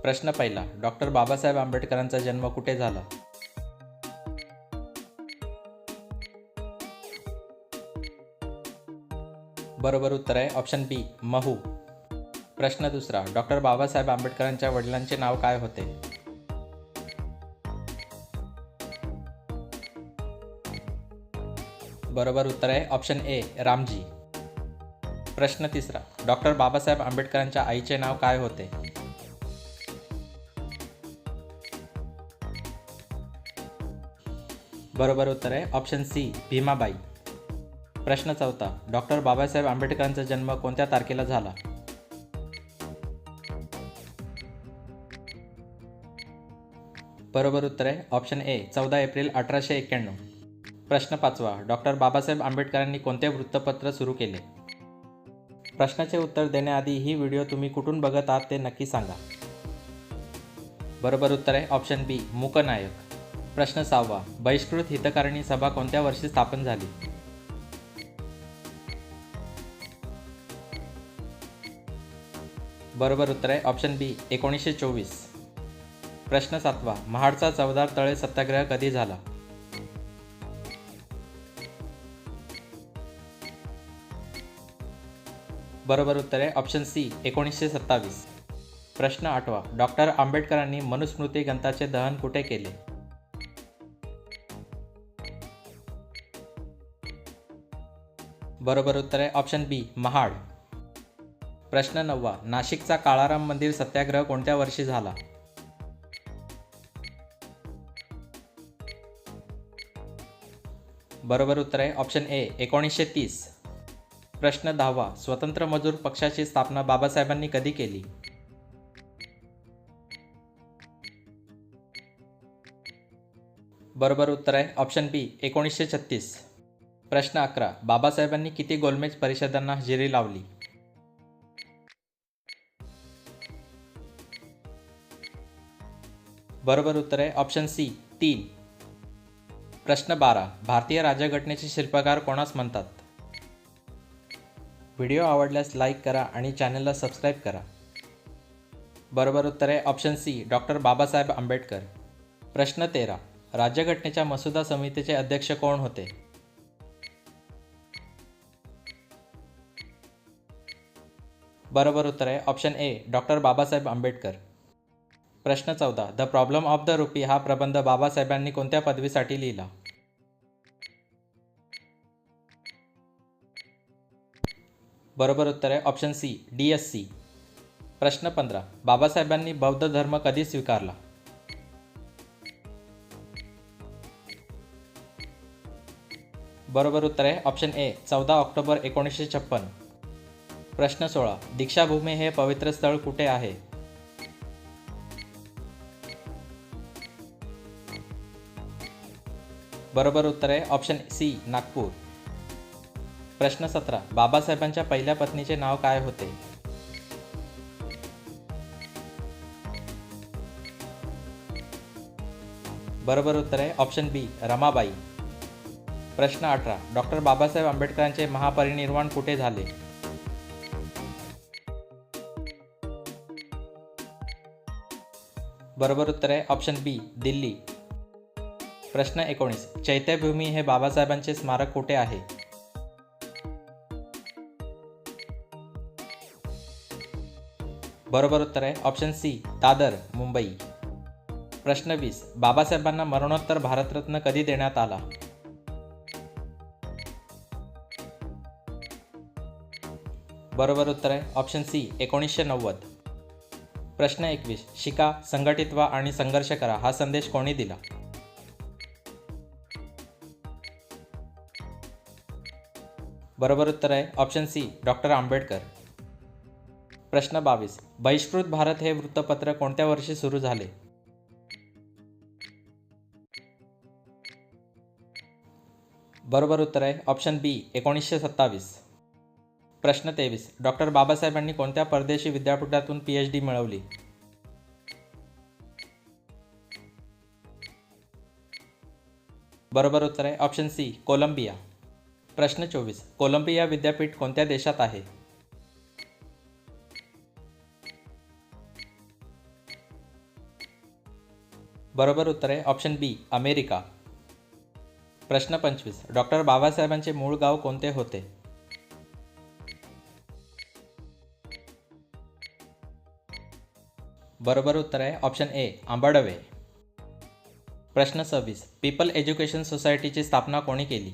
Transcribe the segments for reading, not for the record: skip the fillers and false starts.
प्रश्न पहिला, डॉक्टर बाबासाहेब आंबेडकरांचा जन्म कुठे झाला? बरोबर उत्तर आहे ऑप्शन बी, महू. प्रश्न दुसरा, डॉक्टर बाबासाहेब आंबेडकरांच्या वडिलांचे नाव काय होते? बरोबर उत्तर आहे ऑप्शन ए, रामजी. प्रश्न तिसरा, डॉक्टर बाबासाहेब आंबेडकरांच्या आईचे नाव काय होते? बरोबर उत्तर आहे ऑप्शन सी, भीमाबाई. प्रश्न चौथा, डॉक्टर बाबासाहेब आंबेडकरांचा जन्म कोणत्या तारखेला झाला? बरोबर उत्तर आहे ऑप्शन ए, 14 एप्रिल 1891. प्रश्न पाचवा, डॉक्टर बाबासाहेब आंबेडकरांनी कोणते वृत्तपत्र सुरू केले? प्रश्नाचे उत्तर देण्याआधी ही व्हिडिओ तुम्ही कुठून बघत आहात ते नक्की सांगा. बरोबर उत्तर आहे ऑप्शन बी, मूकनायक. प्रश्न सहावा, बहिष्कृत हितकारिणी सभा कोणत्या वर्षी स्थापन झाली? बरोबर उत्तर आहे ऑप्शन बी, 1924. प्रश्न सातवा, महाडचा चवदार तळे सत्याग्रह कधी झाला? बरोबर उत्तर आहे ऑप्शन सी, 1927. प्रश्न आठवा, डॉक्टर आंबेडकरांनी मनुस्मृती ग्रंथाचे दहन कुठे केले? बरोबर उत्तर आहे ऑप्शन बी, महाड. प्रश्न नववा, नाशिकचा काळाराम मंदिर सत्याग्रह कोणत्या वर्षी झाला? बरोबर उत्तर आहे ऑप्शन ए, 1930. प्रश्न दहावा, स्वतंत्र मजूर पक्षाची स्थापना बाबासाहेबांनी कधी केली? बरोबर उत्तर आहे ऑप्शन बी, 1936. प्रश्न 11, बाबासाहेबांनी किती गोलमेज परिषदांना हजेरी लावली? बरोबर उत्तर आहे ऑप्शन सी, 3. प्रश्न 12, भारतीय राज्यघटनेचे शिल्पकार कोणास म्हणतात? व्हिडिओ आवडल्यास लाईक करा आणि चॅनलला सबस्क्राईब करा. बरोबर उत्तर आहे option C, doctor Babasaheb Ambedkar. प्रश्न 13, राज्यघटनेच्या मसुदा समितीचे अध्यक्ष कोण होते? बरोबर उत्तर आहे ऑप्शन ए, डॉक्टर बाबासाहेब आंबेडकर. प्रश्न 14, the problem of the rupee हा प्रबंध बाबासाहेबांनी कोणत्या पदवीसाठी लिहिला? बरोबर उत्तर आहे ऑप्शन सी, DSc. प्रश्न 15, बाबासाहेबांनी बौद्ध धर्म कधी स्वीकारला? बरोबर उत्तर आहे ऑप्शन ए, 14 ऑक्टोबर 1956. प्रश्न 16, दीक्षाभूमी हे पवित्र स्थळ कुठे आहे? बरोबर उत्तर आहे ऑप्शन सी, नागपूर. प्रश्न 17, बाबासाहेबांच्या पहिल्या पत्नीचे नाव काय होते? बरोबर उत्तर आहे ऑप्शन बी, रमाबाई. प्रश्न 18, डॉक्टर बाबासाहेब आंबेडकरांचे महापरिनिर्वाण कुठे झाले? बरोबर उत्तर आहे ऑप्शन बी, दिल्ली. प्रश्न 19, चैत्यभूमी हे बाबासाहेबांचे स्मारक कुठे आहे? बरोबर उत्तर आहे ऑप्शन सी, दादर, मुंबई. प्रश्न 20, बाबासाहेबांना मरणोत्तर भारतरत्न कधी देण्यात आला? बरोबर उत्तर आहे ऑप्शन सी, 1990. प्रश्न 21, शिका, संघटित व्हा आणि संघर्ष करा हा संदेश कोणी दिला? बरोबर उत्तर आहे ऑप्शन सी, डॉक्टर आंबेडकर. प्रश्न 22, बहिष्कृत भारत हे वृत्तपत्र कोणत्या वर्षी सुरू झाले? बरोबर उत्तर आहे ऑप्शन बी, 1927. प्रश्न 23, डॉक्टर बाबासाहेबांनी कोणत्या परदेशी विद्यापीठातून PhD मिळवली? बरोबर उत्तर आहे ऑप्शन सी, कोलंबिया. प्रश्न 24, कोलंबिया विद्यापीठ कोणत्या देशात आहे? बरोबर उत्तर आहे ऑप्शन बी अमेरिका. प्रश्न 25. डॉक्टर बाबासाहेबांचे मूळ गाव कोणते होते? बरोबर उत्तर आहे ऑप्शन ए आंबडवे. प्रश्न 26. पीपल एज्युकेशन सोसायटीची स्थापना कोणी केली?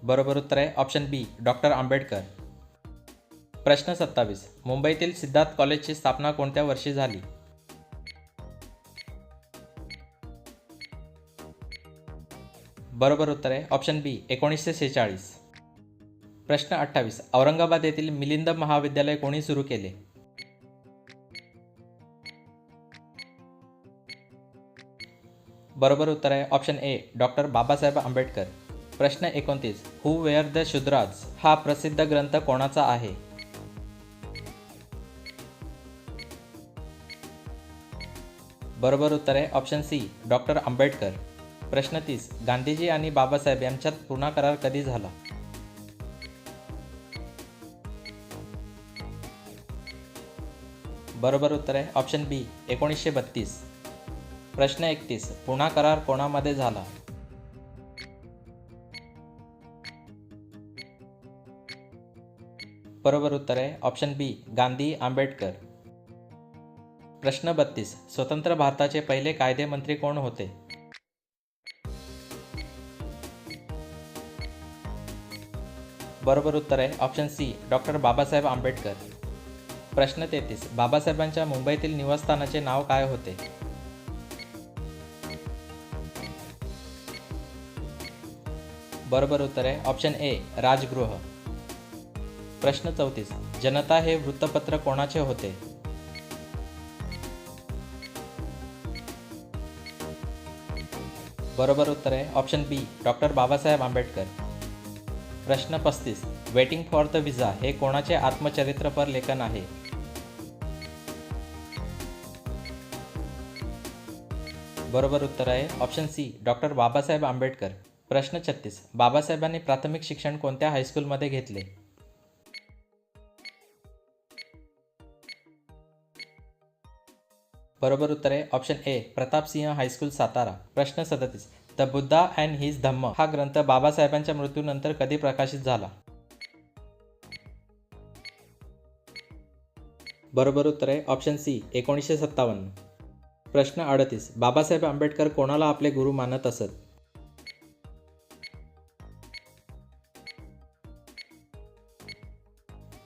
बरोबर उत्तर आहे ऑप्शन बी डॉक्टर आंबेडकर. प्रश्न 27. मुंबईतील सिद्धार्थ कॉलेजची स्थापना कोणत्या वर्षी झाली? बरोबर उत्तर आहे ऑप्शन बी 1946. प्रश्न 28. औरंगाबाद येथील मिलिंद महाविद्यालय कोणी सुरू केले? बरोबर उत्तर आहे ऑप्शन ए डॉक्टर बाबासाहेब आंबेडकर. प्रश्न 29. हू वेअर द शूद्राज हा प्रसिद्ध ग्रंथ कोणाचा आहे? बरोबर उत्तर आहे ऑप्शन सी डॉक्टर आंबेडकर. प्रश्न 30. गांधीजी आणि बाबासाहेब यांच्यात पुन्हा करार कधी झाला? बरोबर उत्तर आहे ऑप्शन बी 1932. प्रश्न 31. पुणा करार कोणामध्ये झाला? बरोबर उत्तर आहे ऑप्शन बी गांधी आंबेडकर. प्रश्न 32. स्वतंत्र भारताचे पहिले कायदे मंत्री कोण होते? बरोबर उत्तर आहे option C doctor Babasaheb Ambedkar. प्रश्न 33. बाबासाहेबांच्या मुंबईतील निवासस्थानाचे नाव काय होते? बरोबर उत्तर आहे ऑप्शन ए राजगृह. प्रश्न 34. जनता हे वृत्तपत्र कोणाचे होते? बरोबर उत्तर आहे ऑप्शन बी डॉक्टर बाबासाहेब आंबेडकर. प्रश्न 35. वेटिंग फॉर द विजा हे कोणाचे आत्मचरित्रपर लेखन आहे? बरोबर उत्तर आहे option C doctor Babasaheb Ambedkar. प्रश्न 36. बाबासाहेबांनी प्राथमिक शिक्षण कोणत्या हायस्कूलमध्ये घेतले? बरोबर उत्तर आहे option A Pratapsingh high school Satara. प्रश्न 37. The Buddha and his Dhamma हा ग्रंथ बाबासाहेबांच्या मृत्यूनंतर कधी प्रकाशित झाला? बरोबर उत्तर आहे ऑप्शन सी 1957. प्रश्न 38. बाबासाहेब आंबेडकर कोणाला आपले गुरु मानत असत?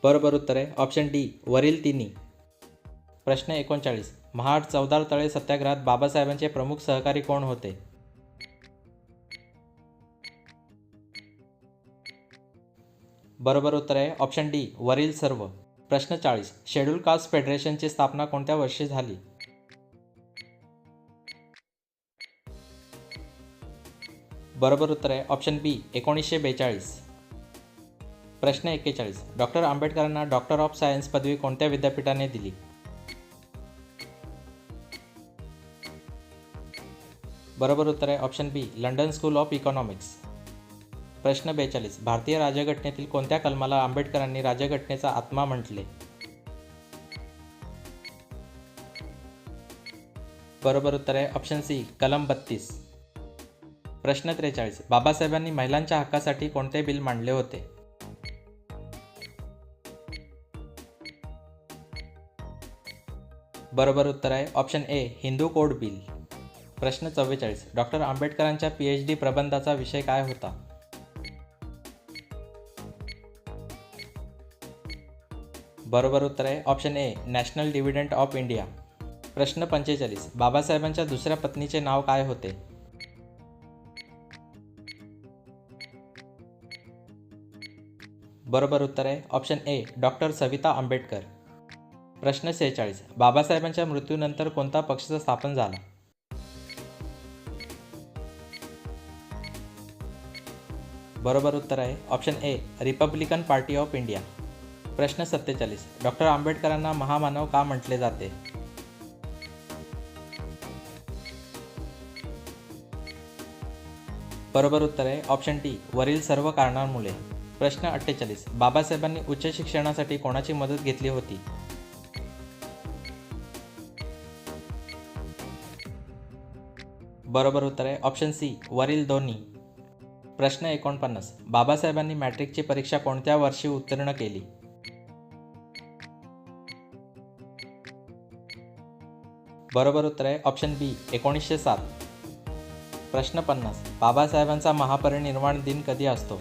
बरोबर उत्तर आहे ऑप्शन डी वरील तिन्ही. प्रश्न 39. महाड चौदार तळे सत्याग्रहात बाबासाहेबांचे प्रमुख सहकारी कोण होते? बरोबर उत्तर आहे ऑप्शन डी वरील सर्व. प्रश्न 40. शेड्यूल कास्ट फेडरेशनची स्थापना कोणत्या वर्षी झाली? बरोबर उत्तर आहे ऑप्शन बी 1942. प्रश्न 41. डॉक्टर आंबेडकरांना डॉक्टर ऑफ सायन्स पदवी कोणत्या विद्यापीठाने दिली? बरोबर उत्तर आहे option B London School of Economics. प्रश्न 42. भारतीय राज्यघटनेतील कोणत्या कलमाला आंबेडकरांनी राज्यघटनेचा आत्मा म्हटले? बरोबर उत्तर आहे ऑप्शन सी कलम 32. प्रश्न 43. बाबासाहेबांनी महिलांच्या हक्कासाठी कोणते बिल मांडले होते? बरोबर उत्तर आहे ऑप्शन ए हिंदू कोड बिल. प्रश्न 44. डॉक्टर आंबेडकरांच्या PhD प्रबंधाचा विषय काय होता? बरोबर उत्तर आहे option A national dividend of India. प्रश्न 45. बाबासाहेबांच्या दुसऱ्या पत्नीचे नाव काय होते? बरोबर उत्तर आहे ऑप्शन ए डॉक्टर सविता आंबेडकर. प्रश्न 46. बाबासाहेबांच्या मृत्यूनंतर कोणता पक्ष स्थापन झाला? बरोबर उत्तर आहे option A Republican party of India. प्रश्न 47. डॉक्टर आंबेडकरांना महामानव का म्हटले जाते? बरोबर उत्तर आहे ऑप्शन डी वरील सर्व कारणांमुळे. प्रश्न 48. बाबासाहेबांनी उच्च शिक्षणासाठी कोणाची मदत घेतली होती? बरोबर उत्तर आहे ऑप्शन सी, वरील दोन्ही. प्रश्न 49. बाबासाहेबांनी मॅट्रिकची परीक्षा कोणत्या वर्षी उत्तीर्ण केली? बरोबर उत्तर आहे ऑप्शन बी, 1907. प्रश्न 50. बाबासाहेबांचा महापरिनिर्वाण दिन कधी असतो?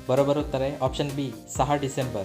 बरोबर उत्तर आहे ऑप्शन बी, 6 डिसेंबर.